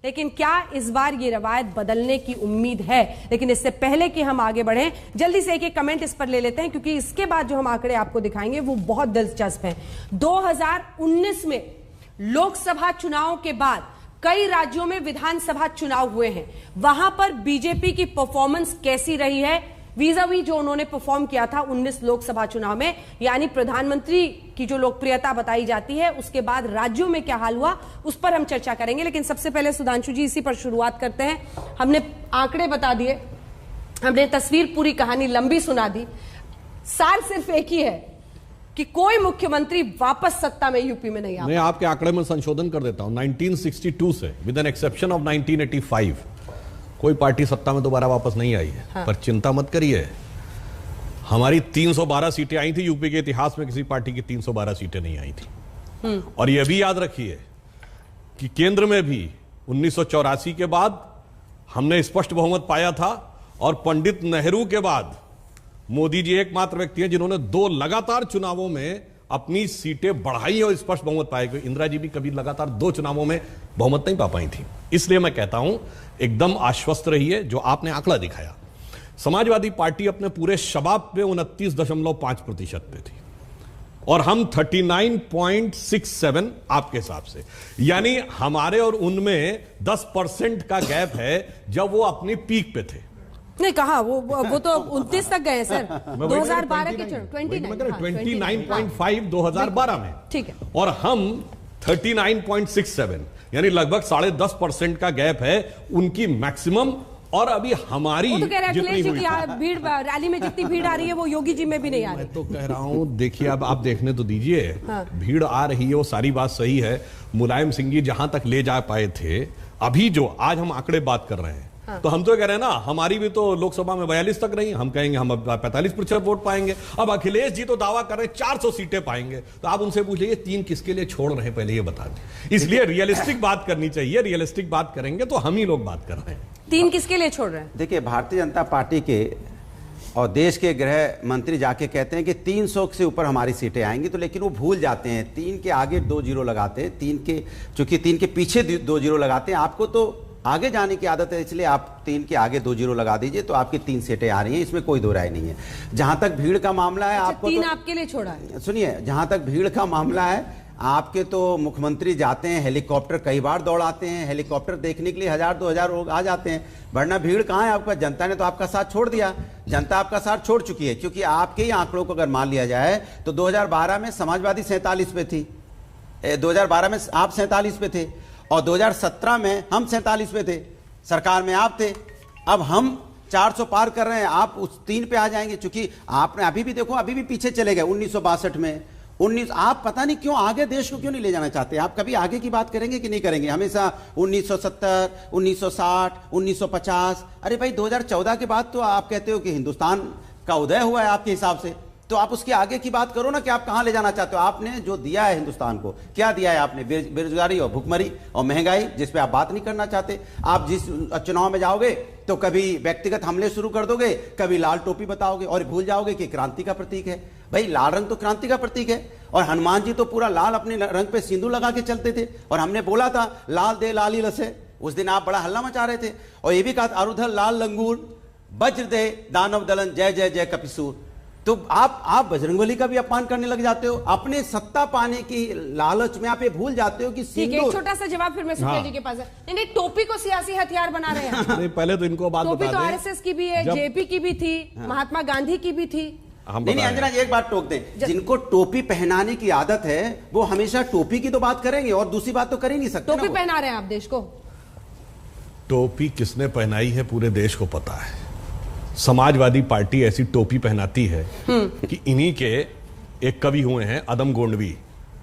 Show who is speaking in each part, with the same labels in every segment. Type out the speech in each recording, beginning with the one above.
Speaker 1: लेकिन क्या इस बार ये रवायत बदलने की उम्मीद है? लेकिन इससे पहले कि हम आगे बढ़ें, जल्दी से एक कमेंट इस पर ले लेते हैं, क्योंकि इसके बाद जो हम आंकड़े आपको दिखाएंगे वो बहुत दिलचस्प हैं। 2019 में लोकसभा चुनाव के बाद कई राज्यों में विधानसभा चुनाव हुए हैं। वहां पर बीजेपी की परफॉर्मेंस कैसी रही है वीज़ावी जो उन्होंने परफॉर्म किया था 19 लोकसभा चुनाव में, यानी प्रधानमंत्री की जो लोकप्रियता बताई जाती है, उसके बाद राज्यों में क्या हाल हुआ, उस पर हम चर्चा करेंगे। लेकिन सबसे पहले सुधांशु जी, इसी पर शुरुआत करते हैं। हमने आंकड़े बता दिए, हमने तस्वीर, पूरी कहानी लंबी सुना दी। सार सिर्फ एक ही है कि कोई मुख्यमंत्री वापस सत्ता में यूपी में नहीं आ।
Speaker 2: मैं आपके आंकड़े में संशोधन कर देता हूं। 1962 से विद एन एक्सेप्शन ऑफ 1985 कोई पार्टी सत्ता में दोबारा वापस नहीं आई है। हाँ। पर चिंता मत करिए, हमारी 312 सीटें आई थी। यूपी के इतिहास में किसी पार्टी की 312 सीटें नहीं आई थी। और यह भी याद रखिए कि केंद्र में भी 1984 के बाद हमने स्पष्ट बहुमत पाया था, और पंडित नेहरू के बाद मोदी जी एकमात्र व्यक्ति हैं जिन्होंने 2 लगातार चुनावों में अपनी सीटें बढ़ाई और स्पष्ट बहुमत पाए। इंदिरा जी भी कभी लगातार 2 चुनावों में बहुमत नहीं पा पाई थी। इसलिए मैं कहता हूं, एकदम आश्वस्त रहिए। जो आपने आंकड़ा दिखाया, समाजवादी पार्टी अपने पूरे शबाब पे 29.5% पे थी, और हम 39.67 आपके हिसाब से, यानी हमारे और उनमें 10% का गैप है जब वो अपनी पीक पे थे।
Speaker 1: नहीं कहा, वो तो 29 तक गए सर। 2012 के
Speaker 2: 29.5 2012 में, ठीक है, और हम 39.67, यानी लगभग 10.5% का गैप है उनकी मैक्सिमम और अभी हमारी।
Speaker 1: तो कह रहे हैं कि भीड़, रैली में जितनी भीड़ आ रही है वो योगी जी में भी नहीं आ रही।
Speaker 2: मैं तो कह रहा हूं, देखिए अब आप देखने तो दीजिए। हाँ। भीड़ आ रही है, वो सारी बात सही है। मुलायम सिंह जी जहां तक ले जा पाए थे, अभी जो आज हम आंकड़े बात कर रहे हैं, हाँ। तो हम तो कह रहे हैं ना, हमारी भी तो लोकसभा में 42 तक रही, हम कहेंगे हम 45% वोट पाएंगे। अब अखिलेश जी तो दावा कर रहे हैं 400 सीटें पाएंगे, तो आप उनसे पूछ लीजिए 3 किसके लिए छोड़ रहे हैं, पहले ये बता दें। इसलिए रियलिस्टिक बात करनी चाहिए, रियलिस्टिक बात करेंगे तो हम ही लोग बात कर रहे हैं।
Speaker 1: 3 किसके लिए छोड़ रहे हैं?
Speaker 3: देखिए, भारतीय जनता पार्टी के और देश के गृह मंत्री जाके कहते हैं कि 300 से ऊपर हमारी सीटें आएंगी, तो लेकिन वो भूल जाते हैं 3 के आगे 2 जीरो लगाते हैं, 3 के चूंकि 3 के पीछे 2 जीरो लगाते हैं। आपको तो आगे जाने की आदत है, इसलिए आप 3 के आगे 2 जीरो लगा दीजिए, तो आपकी 3 सीटें आ रही हैं, इसमें कोई दो राय नहीं है। जहां तक भीड़ का मामला है, आपको
Speaker 1: 3 आपके लिए छोड़ा है।
Speaker 3: सुनिए, जहां तक भीड़ का मामला है, आपके तो मुख्यमंत्री जाते हैं, हेलीकॉप्टर कई बार दौड़ाते हैं, हेलीकॉप्टर देखने के लिए 1000-2000 लोग आ जाते हैं, वरना भीड़ कहां है आपका? जनता ने तो आपका साथ छोड़ दिया, जनता आपका साथ छोड़ चुकी है। क्योंकि आपके ही आंकड़ों को अगर मान लिया जाए तो 2012 में समाजवादी 47 पे थी, 2012 में आप 47 पे थे, और 2017 में हम 47 पे थे, सरकार में आप थे। अब हम 400 पार कर रहे हैं, आप उस 3 पे आ जाएंगे। चूंकि आपने अभी भी देखो, अभी भी पीछे चले गए 1962 में। आप पता नहीं क्यों आगे देश को क्यों नहीं ले जाना चाहते। आप कभी आगे की बात करेंगे कि नहीं करेंगे? हमेशा 1970, 1960, 1950। अरे भाई, 2014 के बाद तो आप कहते हो कि हिंदुस्तान का उदय हुआ है आपके हिसाब से, तो आप उसके आगे की बात करो ना कि आप कहां ले जाना चाहते हो। आपने जो दिया है हिंदुस्तान को, क्या दिया है आपने? बेरोजगारी और भुखमरी और महंगाई, जिस पे आप बात नहीं करना चाहते। आप जिस चुनाव में जाओगे तो कभी व्यक्तिगत हमले शुरू कर दोगे, कभी लाल टोपी बताओगे और भूल जाओगे कि क्रांति का प्रतीक है। भाई, लाल रंग तो क्रांति का प्रतीक है, और हनुमान जी तो पूरा लाल अपने रंग पे सिंदूर लगा के चलते थे, और हमने बोला था लाल दे लाली लसे। उस दिन आप बड़ा हल्ला मचा रहे थे, और ये भी कहा अरुधल लाल लंगूर, वज्र दे दानव दलन, जय जय जय कपिसूर। तो आप बजरंगबली का भी अपमान करने लग जाते हो। अपने सत्ता पाने की लालच में आप ये भूल जाते हो कि
Speaker 1: एक छोटा सा जवाब फिर मैं सुप्रिया जी के पास है। नहीं, टोपी को सियासी हथियार बना रहे हैं।
Speaker 2: नहीं, पहले तो इनको बात बता दें।
Speaker 1: टोपी तो आरएसएस की भी है, जेपी की भी थी, महात्मा गांधी की भी थी।
Speaker 3: नहीं अंजना जी, एक बात टोक दें, जिनको टोपी पहनाने की आदत है वो हमेशा टोपी की तो बात करेंगे, और दूसरी बात तो कर ही नहीं सकते।
Speaker 1: टोपी पहना रहे हैं आप देश को।
Speaker 2: टोपी किसने पहनाई है पूरे देश को पता है। समाजवादी पार्टी ऐसी टोपी पहनाती है कि इन्हीं के एक कवि हुए हैं अदम गोंडवी,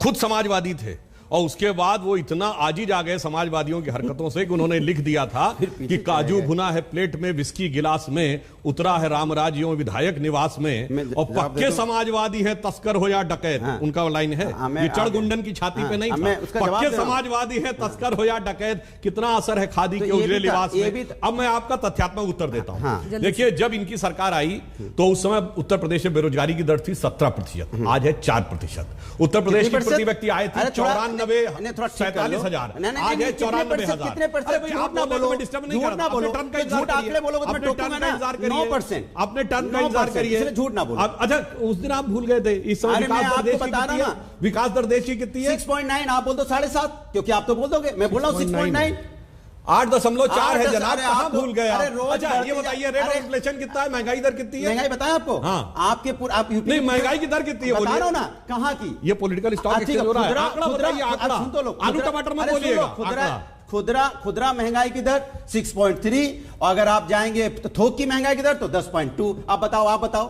Speaker 2: खुद समाजवादी थे, और उसके बाद वो इतना आजिज आ गए समाजवादियों की हरकतों से कि उन्होंने लिख दिया था कि काजू भुना है प्लेट में, विस्की गिलास में, उतरा है रामराज यों विधायक निवास में, और पक्के समाजवादी है तस्कर हो या डकैत। हाँ, उनका लाइन है, ये चढ़गुंडन की छाती पे नहीं था, पक्के समाजवादी है तस्कर हो या डकैत, कितना असर है खादी के उजले लिबास में। अब मैं आपका तथ्यात्मक उत्तर देता हूं। देखिए, जब इनकी सरकार आई तो उस समय उत्तर प्रदेश में बेरोजगारी की दर थी 17%, आज है 4%। उत्तर प्रदेश के प्रति व्यक्ति आए थे 94 47,000 आज है 94,000।
Speaker 3: कितने परसेंट? झूठ ना बोलो, झूठ ना बोलो, झूठ आंकड़े बोलोगे तो मैं टोकूंगा ना। 9%,
Speaker 2: अपने टर्न का इंतजार करिए,
Speaker 3: झूठ ना बोलो।
Speaker 2: अच्छा उस दिन आप भूल गए थे, इस समय विकास दर देश की कितनी है?
Speaker 3: 6.9, आप बोल दो 7.5, क्योंकि आप तो बोल दोगे, मैं बोल रहा हूँ 6.9।
Speaker 2: 8.4 है जनाब, कहां
Speaker 3: आप
Speaker 2: भूल गए?
Speaker 3: अरे रोज
Speaker 2: अच्छा ये बताइए, रेट ऑफ इन्फ्लेशन कितना है, महंगाई दर कितनी है?
Speaker 3: महंगाई बताया आपको?
Speaker 2: हाँ।
Speaker 3: आपके आप यूपी
Speaker 2: नहीं, महंगाई की दर कितनी है
Speaker 3: बता रहा हूं ना, कहां की?
Speaker 2: ये पॉलिटिकल स्टॉक एक्सचेंज हो रहा है, आंकड़ा बताइए, आंकड़ा
Speaker 3: सुन तो लो,
Speaker 2: आलू टमाटर मत बोलिएगा।
Speaker 3: खुदरा महंगाई की दर 6.3, और अगर आप जाएंगे तो थोक की महंगाई की दर तो 10.2। आप बताओ, आप बताओ।